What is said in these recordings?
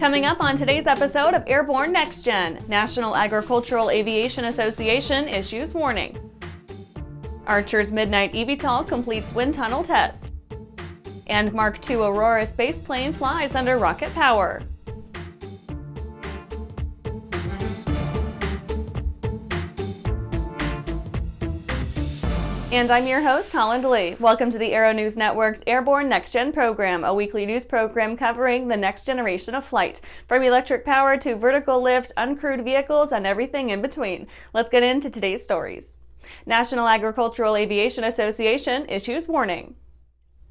Coming up on today's episode of Airborne-NextGen, National Agricultural Aviation Association issues warning. Archer's midnight eVTOL completes wind tunnel test. And Mk-II Aurora Spaceplane flies under rocket power. And I'm your host, Holland Lee. Welcome to the Aero-News Network's Airborne-NextGen program, a weekly news program covering the next generation of flight, from electric power to vertical lift, uncrewed vehicles, and everything in between. Let's get into today's stories. National Agricultural Aviation Association issues warning.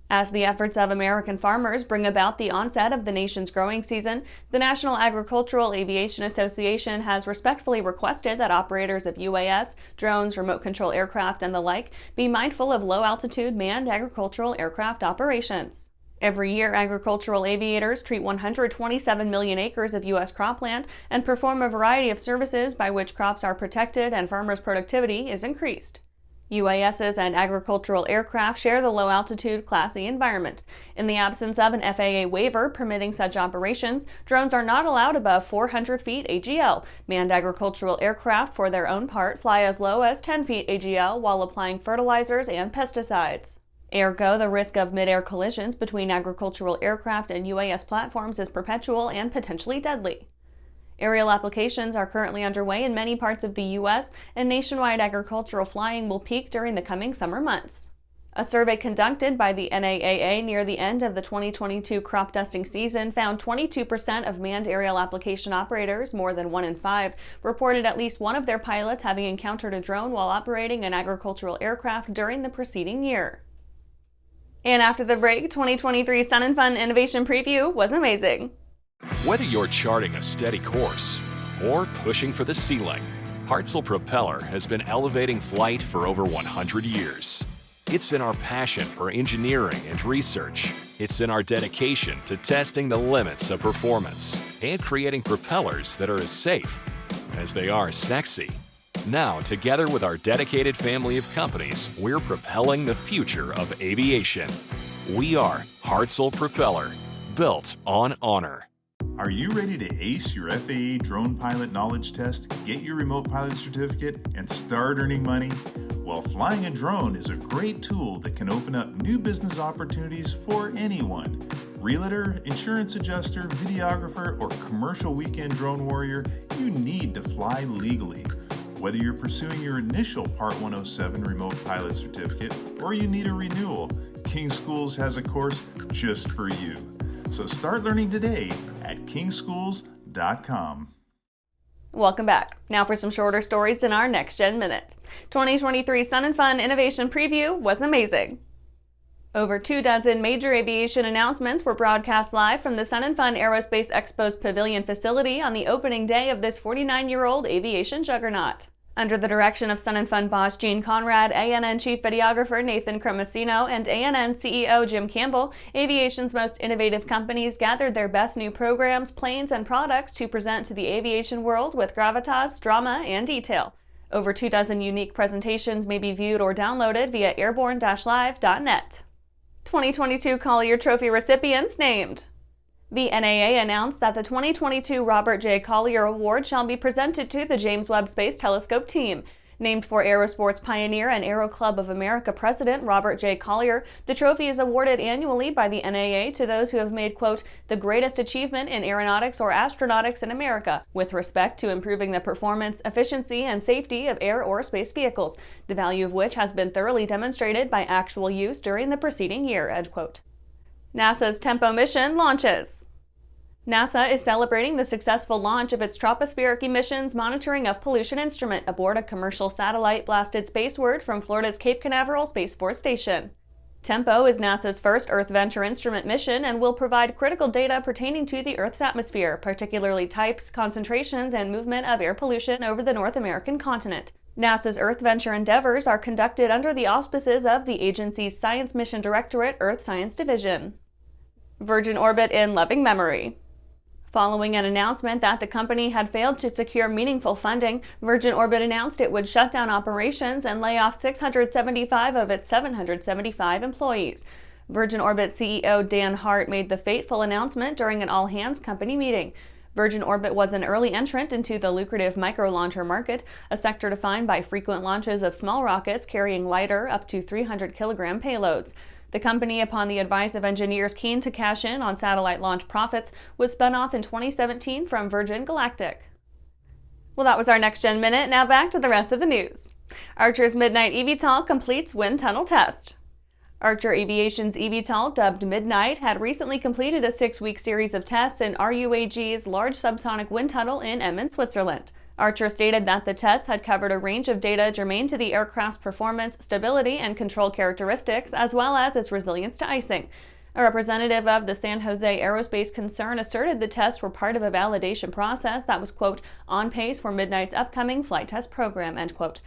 As the efforts of American farmers bring about the onset of the nation's growing season, the National Agricultural Aviation Association has respectfully requested that operators of UAS, drones, remote control aircraft, and the like be mindful of low-altitude manned agricultural aircraft operations. Every year, agricultural aviators treat 127 million acres of U.S. cropland and perform a variety of services by which crops are protected and farmers' productivity is increased. UASs and agricultural aircraft share the low-altitude Class E environment. In the absence of an FAA waiver permitting such operations, drones are not allowed above 400 feet AGL. Manned agricultural aircraft, for their own part, fly as low as 10 feet AGL while applying fertilizers and pesticides. Ergo, the risk of mid-air collisions between agricultural aircraft and UAS platforms is perpetual and potentially deadly. Aerial applications are currently underway in many parts of the U.S., and nationwide agricultural flying will peak during the coming summer months. A survey conducted by the NAAA near the end of the 2022 crop dusting season found 22% of manned aerial application operators, more than 1 in 5, reported at least one of their pilots having encountered a drone while operating an agricultural aircraft during the preceding year. And after the break, 2023 Sun and Fun Innovation Preview was amazing. Whether you're charting a steady course or pushing for the ceiling, Hartzell Propeller has been elevating flight for over 100 years. It's in our passion for engineering and research. It's in our dedication to testing the limits of performance and creating propellers that are as safe as they are sexy. Now, together with our dedicated family of companies, we're propelling the future of aviation. We are Hartzell Propeller, built on honor. Are you ready to ace your FAA drone pilot knowledge test, get your remote pilot certificate, and start earning money? Well, flying a drone is a great tool that can open up new business opportunities for anyone. Realtor, insurance adjuster, videographer, or commercial weekend drone warrior, you need to fly legally. Whether you're pursuing your initial Part 107 remote pilot certificate or you need a renewal, King Schools has a course just for you. So start learning today at kingschools.com. Welcome back. Now for some shorter stories in our Next Gen Minute. 2023 Sun and Fun Innovation Preview was amazing. Over 24 major aviation announcements were broadcast live from the Sun and Fun Aerospace Expo's Pavilion facility on the opening day of this 49-year-old aviation juggernaut. Under the direction of Sun and Fun boss Gene Conrad, ANN Chief Videographer Nathan Cremasino, and ANN CEO Jim Campbell, aviation's most innovative companies gathered their best new programs, planes, and products to present to the aviation world with gravitas, drama, and detail. Over 24 unique presentations may be viewed or downloaded via airborne-live.net. 2022 Collier Trophy recipients named. The NAA announced that the 2022 Robert J. Collier Award shall be presented to the James Webb Space Telescope team. Named for aerosports pioneer and Aero Club of America president Robert J. Collier, the trophy is awarded annually by the NAA to those who have made, quote, the greatest achievement in aeronautics or astronautics in America, with respect to improving the performance, efficiency, and safety of air or space vehicles, the value of which has been thoroughly demonstrated by actual use during the preceding year, end quote. NASA's Tempo mission launches. NASA is celebrating the successful launch of its tropospheric emissions monitoring of pollution instrument aboard a commercial satellite blasted spaceward from Florida's Cape Canaveral Space Force Station. Tempo is NASA's first Earth Venture instrument mission and will provide critical data pertaining to the Earth's atmosphere, particularly types, concentrations, and movement of air pollution over the North American continent. NASA's Earth Venture endeavors are conducted under the auspices of the agency's Science Mission Directorate Earth Science Division. Virgin Orbit in loving memory. Following an announcement that the company had failed to secure meaningful funding, Virgin Orbit announced it would shut down operations and lay off 675 of its 775 employees. Virgin Orbit CEO Dan Hart made the fateful announcement during an all-hands company meeting. Virgin Orbit was an early entrant into the lucrative micro-launcher market, a sector defined by frequent launches of small rockets carrying lighter, up to 300-kilogram payloads. The company, upon the advice of engineers keen to cash in on satellite launch profits, was spun off in 2017 from Virgin Galactic. Well, that was our Next Gen Minute. Now back to the rest of the news. Archer's Midnight eVTOL completes wind tunnel test. Archer Aviation's eVTOL, dubbed Midnight, had recently completed a 6-week series of tests in RUAG's large subsonic wind tunnel in Emmen, Switzerland. Archer stated that the tests had covered a range of data germane to the aircraft's performance, stability, and control characteristics, as well as its resilience to icing. A representative of the San Jose Aerospace concern asserted the tests were part of a validation process that was, quote, on pace for Midnight's upcoming flight test program, end quote.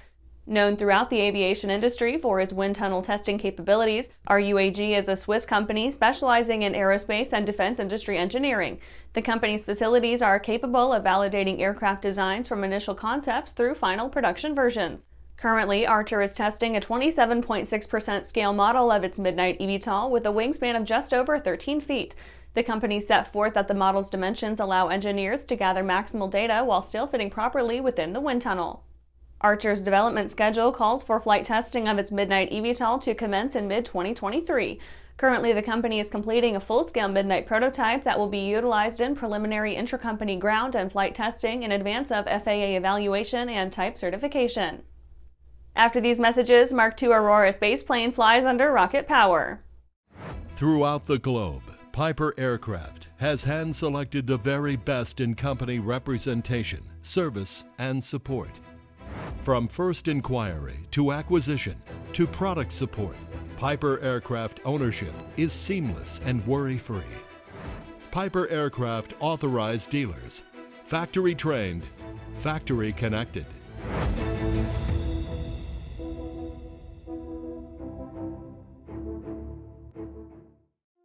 Known throughout the aviation industry for its wind tunnel testing capabilities, RUAG is a Swiss company specializing in aerospace and defense industry engineering. The company's facilities are capable of validating aircraft designs from initial concepts through final production versions. Currently, Archer is testing a 27.6% scale model of its Midnight eVTOL with a wingspan of just over 13 feet. The company set forth that the model's dimensions allow engineers to gather maximal data while still fitting properly within the wind tunnel. Archer's development schedule calls for flight testing of its Midnight eVTOL to commence in mid-2023. Currently, the company is completing a full-scale Midnight prototype that will be utilized in preliminary intracompany ground and flight testing in advance of FAA evaluation and type certification. After these messages, Mk-II Aurora Spaceplane flies under rocket power. Throughout the globe, Piper Aircraft has hand-selected the very best in company representation, service, and support. From first inquiry to acquisition to product support, Piper Aircraft ownership is seamless and worry-free. Piper Aircraft authorized dealers, factory trained, factory connected.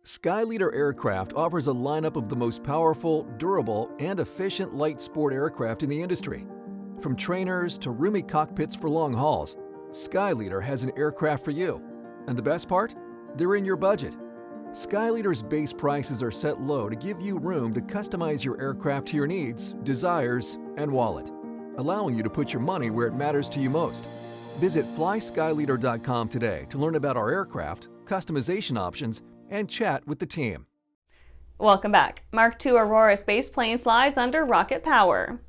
Skyleader Aircraft offers a lineup of the most powerful, durable, and efficient light sport aircraft in the industry. From trainers to roomy cockpits for long hauls, Skyleader has an aircraft for you. And the best part? They're in your budget. Skyleader's base prices are set low to give you room to customize your aircraft to your needs, desires, and wallet, allowing you to put your money where it matters to you most. Visit flyskyleader.com today to learn about our aircraft, customization options, and chat with the team. Welcome back. Mk-II Aurora Spaceplane flies under rocket power.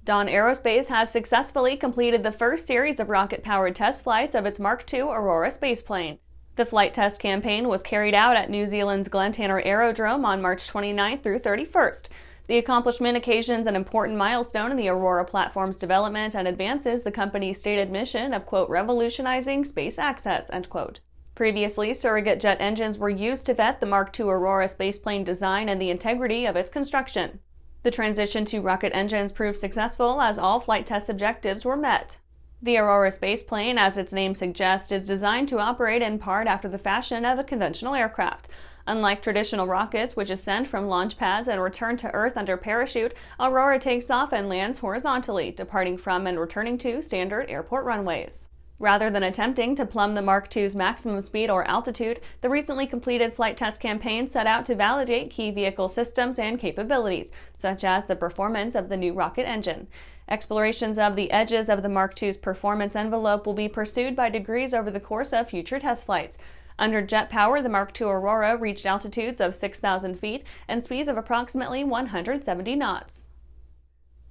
Dawn Aerospace has successfully completed the first series of rocket-powered test flights of its Mk-II Aurora Spaceplane. The flight test campaign was carried out at New Zealand's Glentanner Aerodrome on March 29th through 31st. The accomplishment occasions an important milestone in the Aurora platform's development and advances the company's stated mission of, quote, revolutionizing space access, end quote. Previously, surrogate jet engines were used to vet the Mk-II Aurora Spaceplane design and the integrity of its construction. The transition to rocket engines proved successful as all flight test objectives were met. The Aurora Spaceplane, as its name suggests, is designed to operate in part after the fashion of a conventional aircraft. Unlike traditional rockets, which ascend from launch pads and return to Earth under parachute, Aurora takes off and lands horizontally, departing from and returning to standard airport runways. Rather than attempting to plumb the Mk-II's maximum speed or altitude, the recently completed flight test campaign set out to validate key vehicle systems and capabilities, such as the performance of the new rocket engine. Explorations of the edges of the Mk-II's performance envelope will be pursued by degrees over the course of future test flights. Under jet power, the Mk-II Aurora reached altitudes of 6,000 feet and speeds of approximately 170 knots.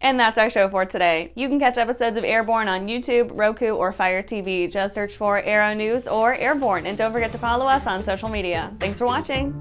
And that's our show for today. You can catch episodes of Airborne on YouTube, Roku, or Fire TV. Just search for Aero-News or Airborne, and don't forget to follow us on social media. Thanks for watching!